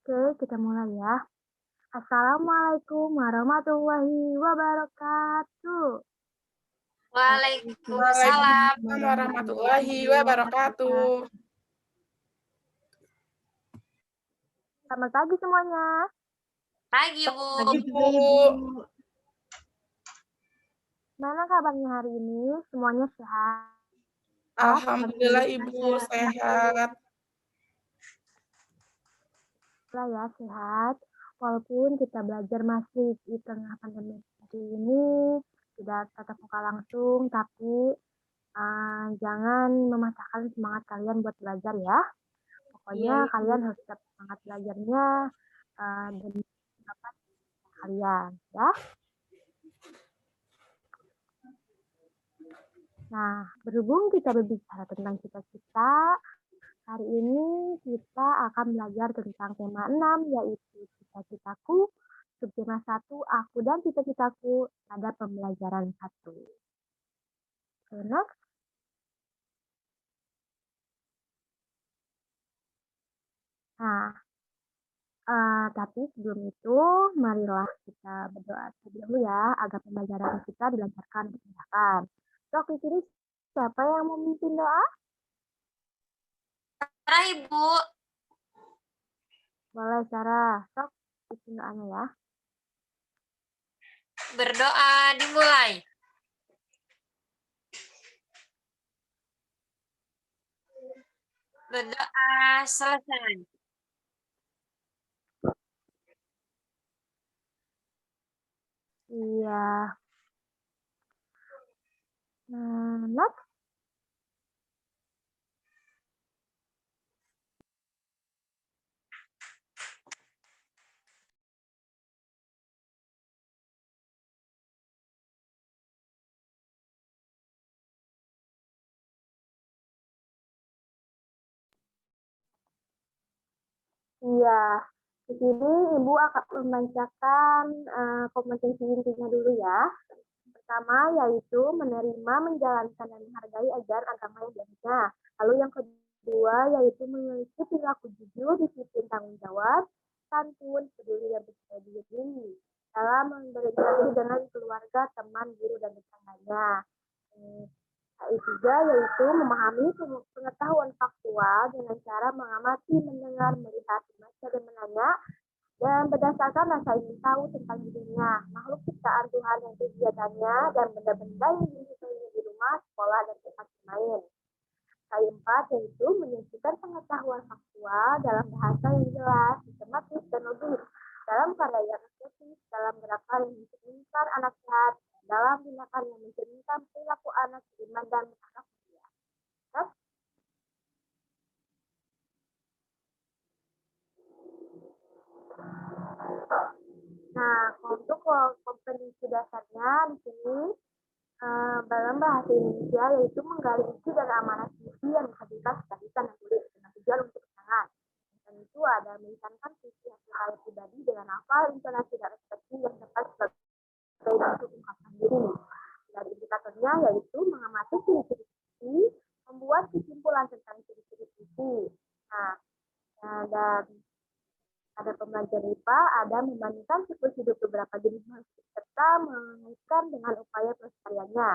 Oke, kita mulai ya. Assalamualaikum warahmatullahi wabarakatuh. Waalaikumsalam warahmatullahi wabarakatuh. Selamat pagi semuanya. Pagi, Bu. Pagi, Bu. Mana kabarnya hari ini? Semuanya sehat? Alhamdulillah Ibu sehat. Ya, sehat. Walaupun kita belajar masih di tengah pandemi ini, tidak tatap muka langsung, tapi jangan mematahkan semangat kalian buat belajar ya. Pokoknya kalian harus tetap semangat belajarnya demi dapat kalian ya. Nah, berhubung kita berbicara tentang cita-cita, hari ini kita akan belajar tentang tema 6, yaitu cita-citaku, subtema 1, aku dan cita-citaku pada pembelajaran 1. Next. Nah, tapi sebelum itu, marilah kita berdoa terlebih dahulu ya, agar pembelajaran kita dilancarkan dan dimudahkan. Sok, di sini siapa yang memimpin doa? Sarah, Ibu. Boleh, Sarah. Sok, bikin doanya ya. Berdoa dimulai. Berdoa selesai. Iya. Next. Iya, di sini Ibu akan membacakan kompetensi intinya dulu ya. Pertama yaitu menerima, menjalankan, dan menghargai ajaran agama yang dianutnya. Lalu yang kedua yaitu memiliki perilaku jujur, disiplin, tanggung jawab, santun, peduli, dan percaya diri dalam berinteraksi dengan keluarga, teman, guru, dan tetangganya. Ketiga yaitu memahami pengetahuan faktual dengan cara mengamati, mendengar, melihat, membaca, dan menanya, dan berdasarkan rasa ingin tahu tentang dirinya, makhluk ciptaan Tuhan yang kegiatannya, dan benda-benda yang dimilikinya di rumah, sekolah, dan tempat bermain. Keempat yaitu menyajikan pengetahuan faktual dalam bahasa yang jelas, sistematis, dan logis, dalam karya yang estetis, dalam gerakan yang mencerminkan anak sehat, dalam tindakan yang mencerminkan perilaku anak beriman dan anak mulia. Nah, untuk kompetensi dasarnya di sini dalam bahasa Indonesia yaitu menggali isi dan amanat visi yang menghadirkan cita-cita dan tulis dengan tujuan untuk pasangan. Dan itu ada mencantumkan visi hasil karya pribadi dengan hafal, intonasi, dan ekspresi yang tepat sebagai bentuk ungkapan diri. Dan indikatornya yaitu mengamati ciri-ciri visi, membuat kesimpulan tentang ciri-ciri visi. Nah, dan ada pembelajaran IPA, ada membandingkan siklus hidup beberapa jenis makhluk serta mengaitkan dengan upaya pelestariannya,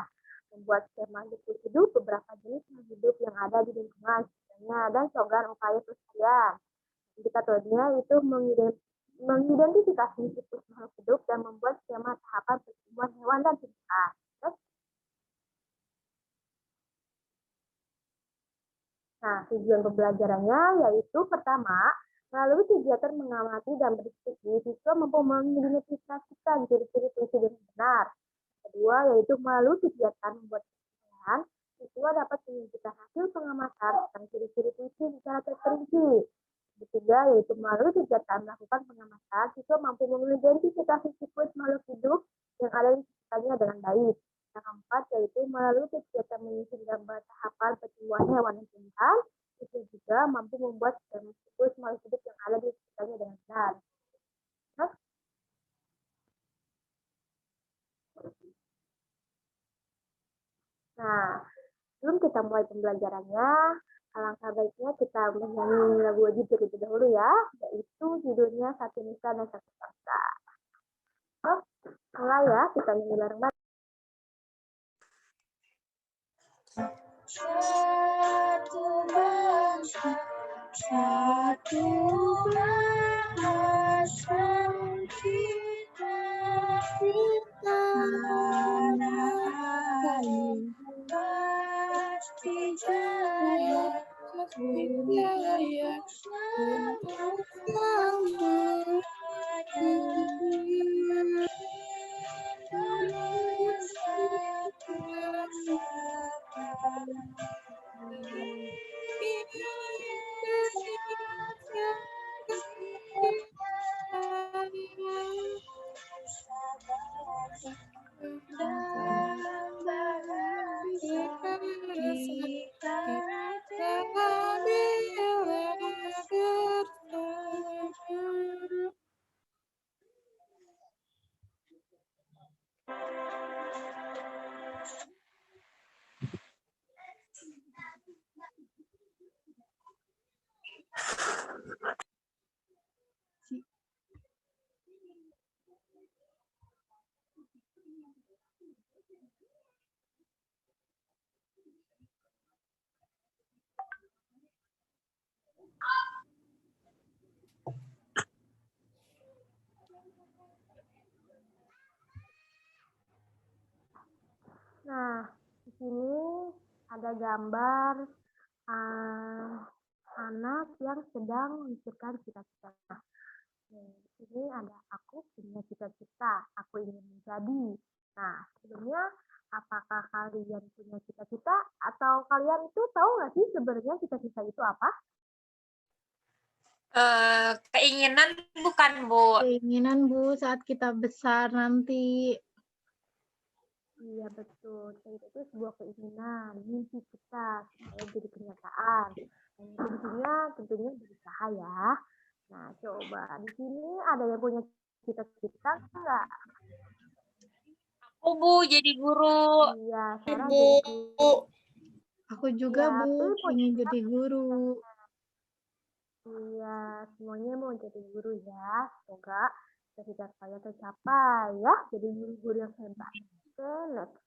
membuat skema siklus hidup beberapa jenis makhluk hidup yang ada di lingkungan sekitarnya, dan slogan upaya pelestarian. Indikatornya itu mengidentifikasi siklus makhluk hidup dan membuat skema tahapan pertumbuhan hewan dan tumbuhan. Nah, tujuan pembelajarannya yaitu pertama, melalui kegiatan mengamati dan berdiskusi, siswa mampu mengidentifikasikan ciri-ciri fungsi dengan benar. Kedua, yaitu melalui kegiatan membuat kesimpulan, siswa dapat menunjukkan hasil pengamatan tentang ciri-ciri fungsi secara terperinci. Ketiga, yaitu melalui kegiatan melakukan pengamatan, siswa mampu mengidentifikasi siklus makhluk hidup yang ada di sekitarnya dengan baik. Yang keempat, yaitu melalui kegiatan menyusun gambar tahapan pertumbuhan hewan dan tumbuhan, itu juga mampu membuat siklus makhluk hidup yang ada di sekitarnya dengan benar. Nah, sebelum kita mulai pembelajarannya, alangkah baiknya kita menyanyi lagu wajib terlebih dahulu ya, yaitu judulnya Satu Nusa dan Satu Bangsa. Mulai ya, kita nyanyi bareng-bareng. Satu bangsa, satu bahasa kita, tanah air pasti jaya, Jaya untuk selalu Indonesia bersatu. Dan bahasa kita Nah, di sini ada gambar anak yang sedang memikirkan cita-cita. Di sini ada aku punya cita-cita, aku ingin menjadi. Nah, sebelumnya apakah kalian punya cita-cita atau kalian itu tahu nggak sih sebenarnya cita-cita itu apa? Keinginan bukan, Bu? keinginan Bu saat kita besar nanti. Iya betul, itu sebuah keinginan, mimpi kita supaya jadi kenyataan. Dan kuncinya tentunya berusaha ya. Nah coba di sini ada yang punya cita-cita nggak? Aku, Bu, jadi guru. Iya, Sarah Ibu. jadi guru. Aku juga Ya, Bu Pip, ingin jadi guru. Iya, semuanya mau jadi guru ya. Semoga cita-cita kalian tercapai ya, jadi guru-guru yang hebat. Oke, next.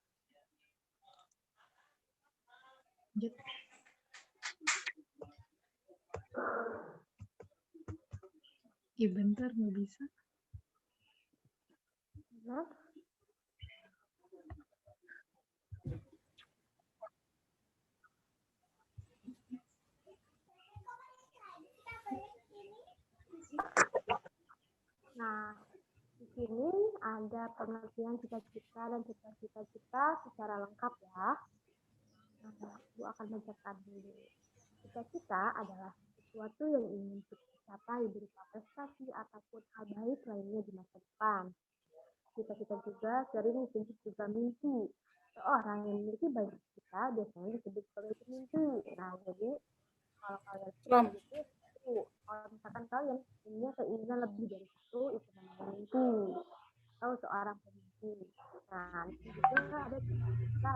Bentar nggak bisa. Next. Nah, di sini ada pengertian cita-cita dan cita-cita kita secara lengkap ya. Nah, aku akan bacakan dulu. Cita-cita adalah sesuatu yang ingin kita capai berupa prestasi ataupun hal baik lainnya di masa depan. Cita-cita juga sering disebut juga mimpi. Seorang yang memiliki banyak cita biasanya disebut sebagai pemimpi. Nah, jadi kalau kalian itu kalau misalkan kalian punya keinginan lebih dari satu, itu namanya mimpi. Atau seorang pemimpi. Nah, di sini juga ada cita-cita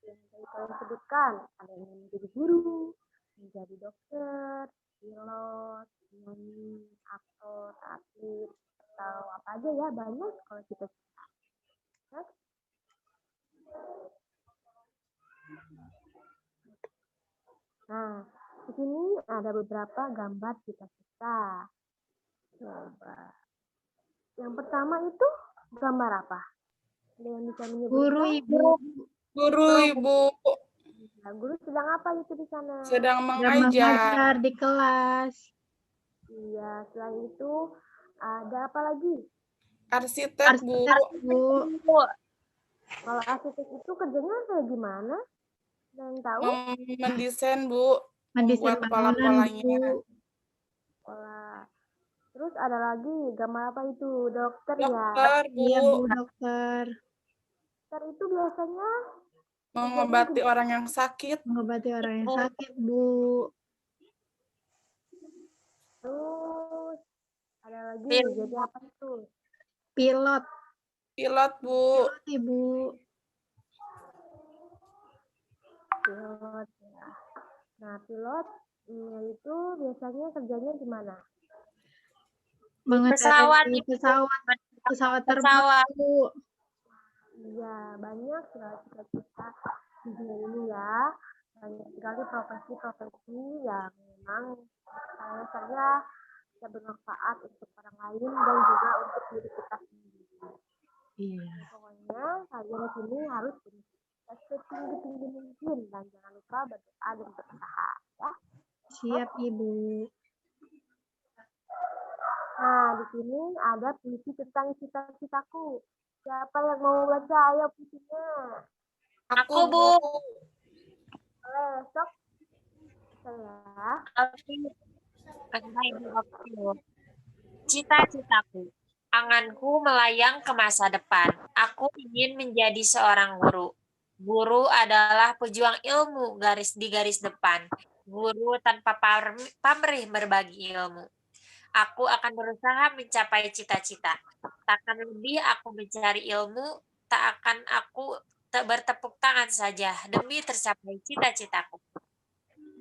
yang tadi kalian sebutkan. Ada yang menjadi guru, menjadi dokter, pilot, penyanyi, aktor, atlet, atau apa aja ya, banyak kalau cita-cita. Nah, di sini ada beberapa gambar cita-cita. Coba. Yang pertama itu gambar apa? Ada yang bisa menyebutkan? Guru Ibu. Guru, Ibu. Nah, guru sedang apa itu di sana? Sedang Sedang mengajar. mengajar di kelas. Iya, selain itu ada apa lagi? Arsitek, Bu. Bu. Kalau arsitek itu kerjanya kayak gimana? Ada yang tahu? Mendesain, Bu. Mendesain Membuat bangunan pola-polanya. Bu. Pola. Terus ada lagi gambar apa itu? Dokter ya. Dokter, Bu. Iya Bu, dokter. Dokter itu biasanya Mengobati orang yang sakit. Mengobati orang yang sakit Bu. terus ada lagi Pilot. jadi apa itu? Pilot. Pilot, Bu. Pilot Ibu. pilot ya. Nah, pilot itu biasanya kerjanya gimana? Pesawat, Mengendarai Ibu. pesawat terbang, Pesawat. Bu. Iya, banyak sekali cita-cita di dunia ini ya. Banyak sekali profesi-profesi yang memang saya bisa bermanfaat untuk orang lain dan juga untuk diri kita sendiri. Iya. Pokoknya kalian di sini harus berusaha setinggi-tinggi mungkin dan jangan lupa berdoa dan berusaha ya. Siap, Ibu. Nah, di sini ada puisi tentang cita-citaku. Siapa yang mau baca? Ayo puisinya. Aku, Aku, Bu. Boleh, sok. Saya. Cita-citaku. Anganku melayang ke masa depan. Aku ingin menjadi seorang guru. Guru adalah pejuang ilmu di garis depan. Guru tanpa pamrih berbagi ilmu. Aku akan berusaha mencapai cita-cita. Takkan lebih aku mencari ilmu, tak akan aku bertepuk tangan saja demi tercapai cita-citaku.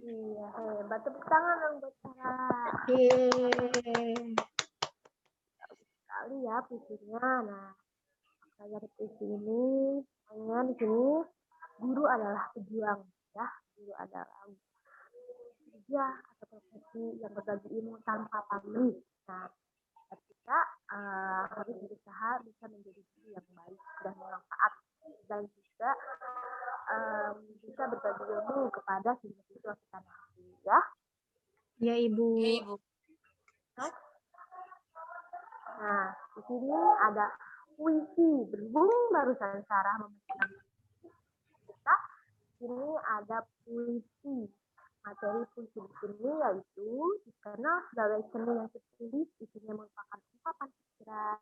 Iya, hebat. Tepuk tangan dong buat Sarah. Yeay. Sekali ya puisinya. Nah, dari puisi ini, hanya di sini guru adalah pejuang ya. Guru adalah kerja atau profesi yang berbagi ilmu tanpa pamrih. Nah, kita harus berusaha bisa menjadi guru yang baik dan bermanfaat dan juga bisa berbagi ilmu kepada siswa-siswa kita nanti ya. Ya, Ibu. Ya, Ibu. Nah, di sini ada puisi berhubung barusan Sarah membacakan kita. Ini ada puisi. Materi puisi di sini yaitu dikenal sebagai seni yang tertulis, isinya merupakan ungkapan pikiran,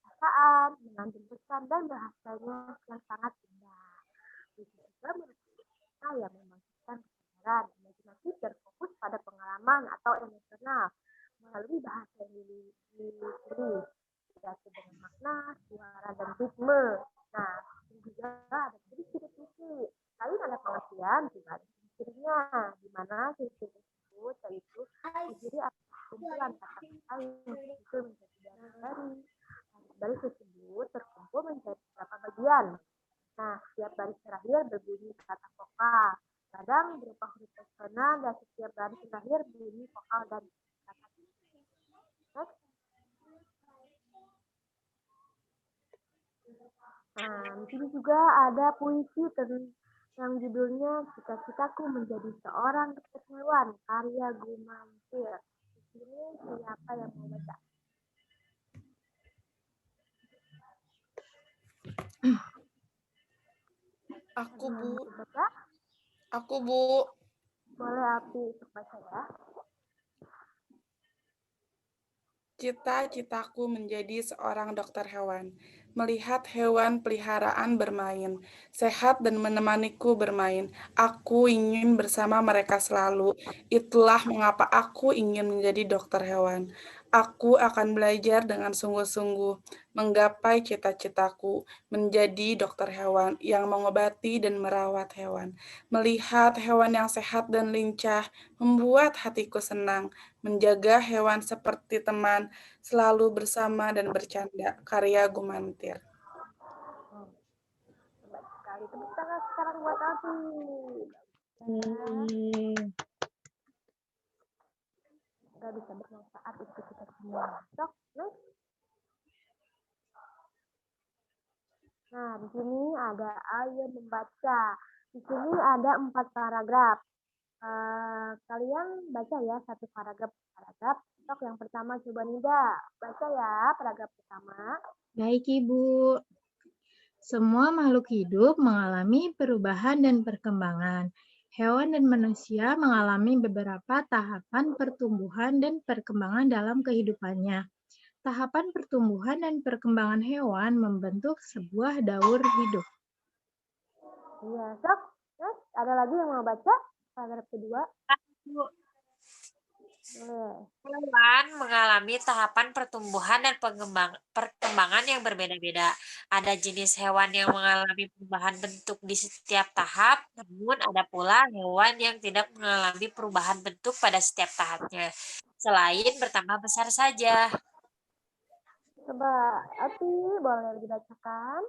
perasaan, mengandung pesan dan bahasanya yang sangat indah. Puisi juga merupakan yang membangkitkan kesadaran, imajinatif dan fokus pada pengalaman atau emosional melalui bahasa yang ditulis, diatur dengan makna, suara dan ritme. Nah, juga ada ciri-ciri puisi. Selain ada pengertian, juga ada ciri-cirinya, di mana ciri-ciri tersebut yaitu ciri atau kumpulan kata-kata yang disusun menjadi baris. Baris tersebut terkumpul menjadi beberapa bagian. Nah, setiap baris terakhir berbunyi kata vokal. Kadang berupa huruf konsonan dan setiap baris terakhir berbunyi vokal dan kata. Nah, di sini juga ada puisi yang judulnya Cita-citaku menjadi seorang dokter hewan, karya Gumantir. Di sini siapa yang mau baca? Aku, Bu. Baca? Aku, Bu. Boleh Api untuk baca ya. Cita-citaku menjadi seorang dokter hewan. Melihat hewan peliharaan bermain, sehat dan menemaniku bermain. Aku ingin bersama mereka selalu. Itulah mengapa aku ingin menjadi dokter hewan. Aku akan belajar dengan sungguh-sungguh, menggapai cita-citaku, menjadi dokter hewan yang mengobati dan merawat hewan. Melihat hewan yang sehat dan lincah, membuat hatiku senang. Menjaga hewan seperti teman, selalu bersama dan bercanda. Karya Gumantir. Hebat sekali. Tepuk tangan sekarang buat Api. Kita bisa bermanfaat untuk kita semua. Sok, next. Nah, di sini ada ayo membaca. Di sini ada 4 paragraf. Kalian baca ya satu paragraf. Sok, yang pertama coba Nida. Baca ya paragraf pertama. Baik, Ibu. Semua makhluk hidup mengalami perubahan dan perkembangan. Hewan dan manusia mengalami beberapa tahapan pertumbuhan dan perkembangan dalam kehidupannya. Tahapan pertumbuhan dan perkembangan hewan membentuk sebuah daur hidup. Iya, sok. Next, ada lagi yang mau baca paragraf kedua? Boleh. Hewan mengalami tahapan pertumbuhan dan perkembangan yang berbeda-beda. Ada jenis hewan yang mengalami perubahan bentuk di setiap tahap, namun ada pula hewan yang tidak mengalami perubahan bentuk pada setiap tahapnya, selain bertambah besar saja. Coba, Ati, boleh dibacakan?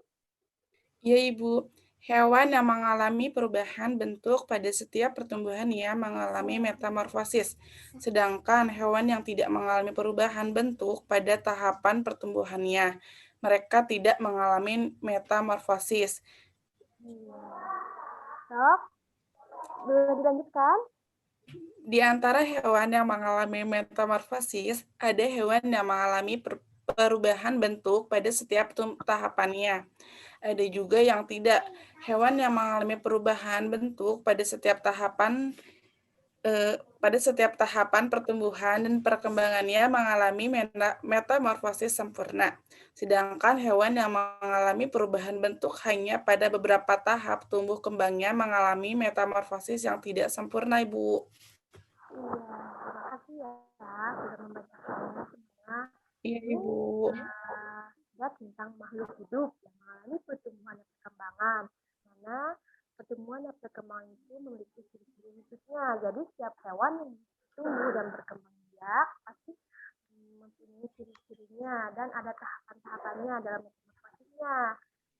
Ya, Ibu. Hewan yang mengalami perubahan bentuk pada setiap pertumbuhannya mengalami metamorfosis, sedangkan hewan yang tidak mengalami perubahan bentuk pada tahapan pertumbuhannya, mereka tidak mengalami metamorfosis. Sok, boleh dilanjutkan? Di antara hewan yang mengalami metamorfosis, ada hewan yang mengalami perubahan bentuk pada setiap tahapannya. Ada juga yang tidak. Hewan yang mengalami perubahan bentuk pada setiap tahapan pertumbuhan dan perkembangannya mengalami metamorfosis sempurna. Sedangkan hewan yang mengalami perubahan bentuk hanya pada beberapa tahap tumbuh kembangnya mengalami metamorfosis yang tidak sempurna, Ibu. Iya, terima kasih ya sudah membacakannya semua. Iya, Ini Ibu. ya tentang makhluk hidup yang mengalami pertumbuhan dan perkembangan. Karena pertumbuhan dan perkembangan itu memiliki ciri-ciri khususnya. Jadi setiap hewan yang tumbuh dan berkembang biak pasti mempunyai ciri-cirinya dan ada tahapan-tahapannya dalam metamorfosisnya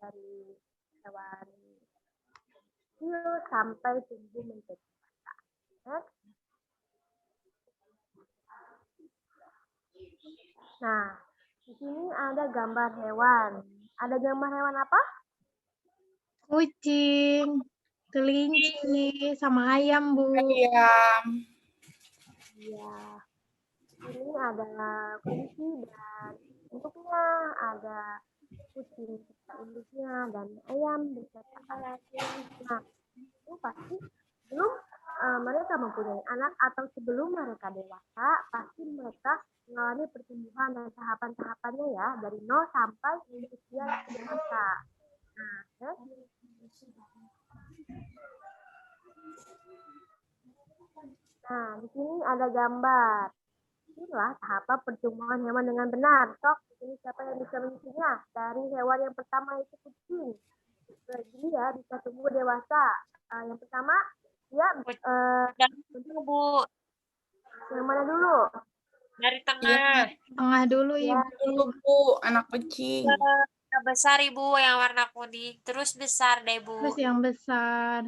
dari hewan kecil sampai tumbuh menjadi dewasa. Next. Nah, di sini ada gambar hewan. Ada gambar hewan apa? Kucing, kelinci, sama ayam, Bu. Ayam. Iya. Ini ada kunci dan induknya, ada kucing beserta induknya dan ayam beserta anaknya. Nah, itu pasti sebelum mereka mempunyai anak atau sebelum mereka dewasa, pasti mereka mengalami pertumbuhan dan tahapan-tahapannya ya, dari 0 sampai usia dewasa. Nah, ya. Nah, di sini ada gambar. Inilah tahapan pertumbuhan hewan dengan benar. Sok, ini siapa yang bisa mengisinya? Dari hewan yang pertama itu kucing. Jadi ya bisa tumbuh dewasa. Yang pertama, dia Dan dulu, Bu, yang mana dulu? dari Iya, tengah. Tengah dulu, Ya, Ibu. dulu, Bu. Anak kucing. Ke besar, Ibu, yang warna kuning. Terus besar deh, Bu. Terus yang besar.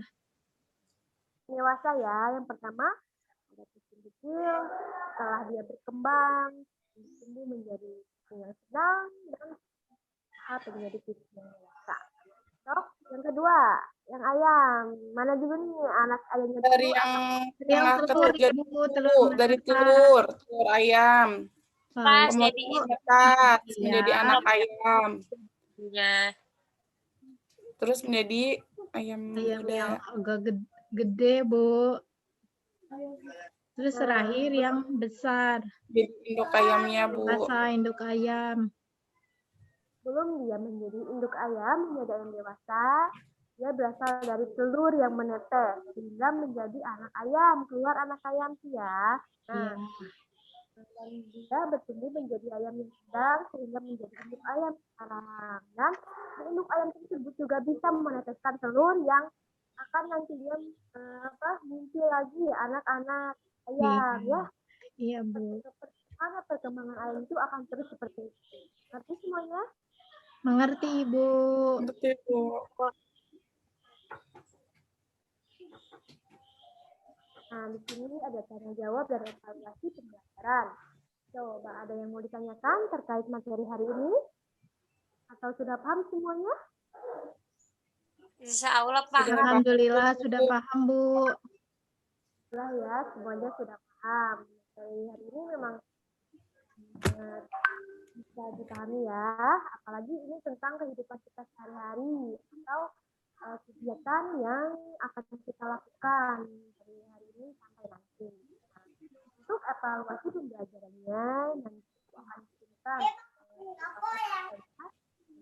dewasa ya. Yang pertama, ada kucing kecil. Setelah dia berkembang, tumbuh menjadi kucing yang sedang dan menjadi kucing yang dewasa. Sok, yang kedua, yang ayam. Mana juga nih anak ayamnya Dari dulu? yang Yang tengah telur, ketiga Ibu, dulu, telur dari menetas. telur ayam. Pas Lalu jadi Kemudian menetas Iya. menjadi anak ayam. ibunya. Terus menjadi ayam ayam muda. yang agak gede, Bu. Terus terakhir yang besar. Jadi induk ayamnya, Bu. Dewasa induk ayam. Sebelum dia menjadi induk ayam, menjadi ayam dewasa, dia berasal dari telur yang menetes sehingga menjadi anak ayam, keluar anak ayam sih ya. Nah, dan dia bertumbuh menjadi ayam yang sedang sehingga menjadi induk ayam sekarang. Dan induk ayam tersebut juga bisa meneteskan telur yang akan nantinya muncul lagi anak-anak ayam ya. Iya, Bu. Perkembangan ayam itu akan terus seperti itu. Ngerti semuanya? Mengerti, Ibu. Betul, Bu. Nah, di sini ada tanya jawab dan evaluasi pembelajaran. Coba ada yang mau ditanyakan terkait materi hari ini? Atau sudah paham semuanya? Insya Allah paham. Alhamdulillah sudah paham, Bu. Alhamdulillah ya, semuanya sudah paham. Materi hari ini memang bisa dipahami ya. Apalagi ini tentang kehidupan kita sehari-hari atau kegiatan yang akan kita lakukan dari hari ini sampai nanti. Nah, untuk evaluasi pembelajarannya nanti akan dikirimkan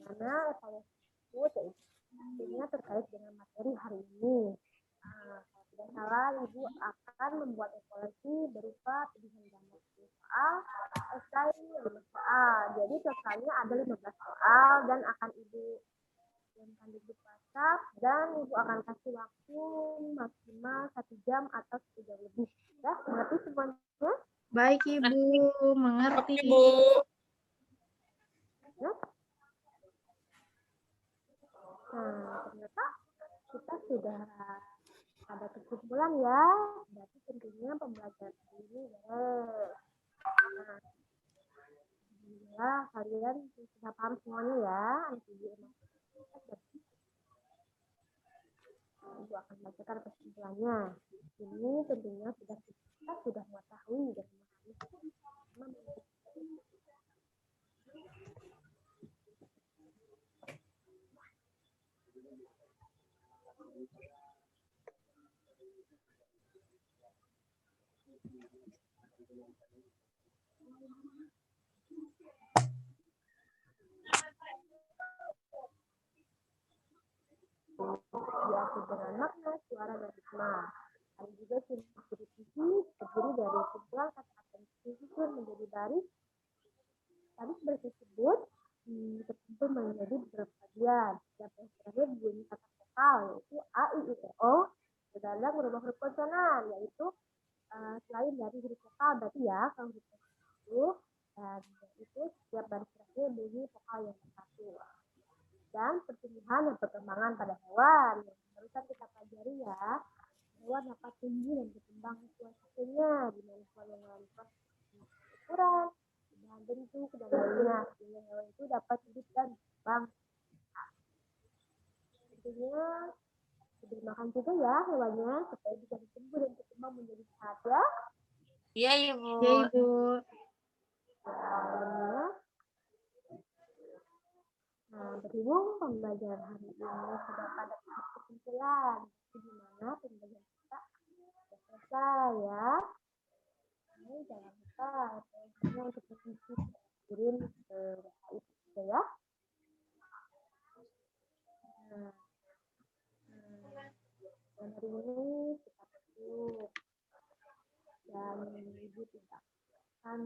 mana evaluasi tersebut yaitu terkait dengan materi hari ini. Nah, kalau tidak salah, Ibu akan membuat evaluasi berupa pilihan gambar soal, esai 5 soal. Jadi totalnya ada 15 soal dan akan Ibu kirimkan di grup WhatsApp dan Ibu akan kasih waktu maksimal 1 jam atau 1 jam lebih. Ya, mengerti semuanya? Baik, Ibu. Oke, Mengerti. Bu. Ya. Nah, ternyata kita sudah ada kesimpulan ya. Berarti tentunya pembelajaran ini beres. Nah, ya, kalian sudah paham semuanya ya. Ibu akan bacakan kesimpulannya. Ini tentunya kita sudah mengetahui dan memahami. Diatur dengan makna, suara, dan hikmah. Ada juga ciri-ciri terdiri dari kumpulan kata-kata yang disusun menjadi baris. Baris tersebut terkumpul menjadi beberapa bagian. Setiap yang terakhir bunyi kata vokal, yaitu A, I, U, E, O. Terkadang berubah huruf konsonan, yaitu selain dari huruf vokal, berarti ya, kalau huruf itu, dan itu setiap baris terakhir bunyi vokal yang satu. Dan pertumbuhan dan perkembangan pada hewan yang barusan kita pelajari ya, hewan dapat tumbuh dan berkembang sesuai waktunya di mana hewan yang mengalami proses ukuran, dan bentuk dan lainnya sehingga hewan itu dapat hidup dan berkembang. Tentunya diberi makan juga ya hewannya supaya bisa tumbuh dan berkembang menjadi sehat ya. Iya, Ibu. Ya, Ibu. Nah, berhubung pembelajaran hari ini sudah pada tahap kesimpulan, di mana pembelajaran kita sudah selesai ya. Ini jangan lupa hanya untuk mengisi kirim ke WhatsApp juga ya. Nah, dan hari ini kita tutup dan Ibu tidak akan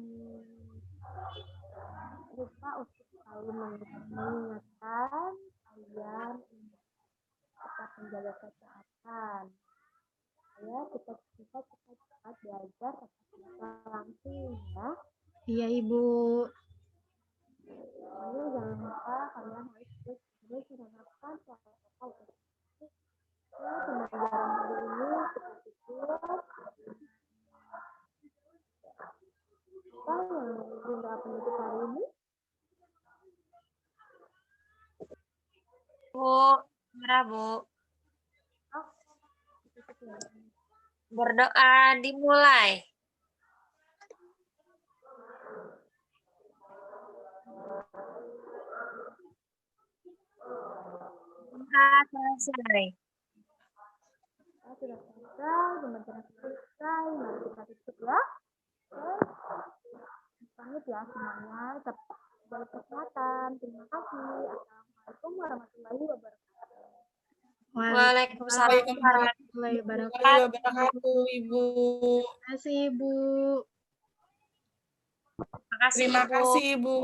lupa untuk selalu mengingatkan kalian tetap menjaga kesehatan. Ya, kita cepat belajar tetap langsung ya. Iya, Ibu. Lalu jangan lupa kalian harus terus menerapkan protokol kesehatan. Ya, pembelajaran hari ini kita tutup. Apa yang sudah penutup hari ini? Bu, marah, Bu. Berdoa dimulai. Selesai. Sudah selesai, pembelajaran selesai. Mari kita tutup ya. Pamit ya semuanya. Tetap jaga kesehatan. Terima kasih. Assalamualaikum warahmatullahi wabarakatuh. Waalaikumsalam warahmatullahi Warahmatullahi wabarakatuh, Ibu. Terima kasih, Ibu. Terima kasih, Terima Ibu. kasih, Ibu.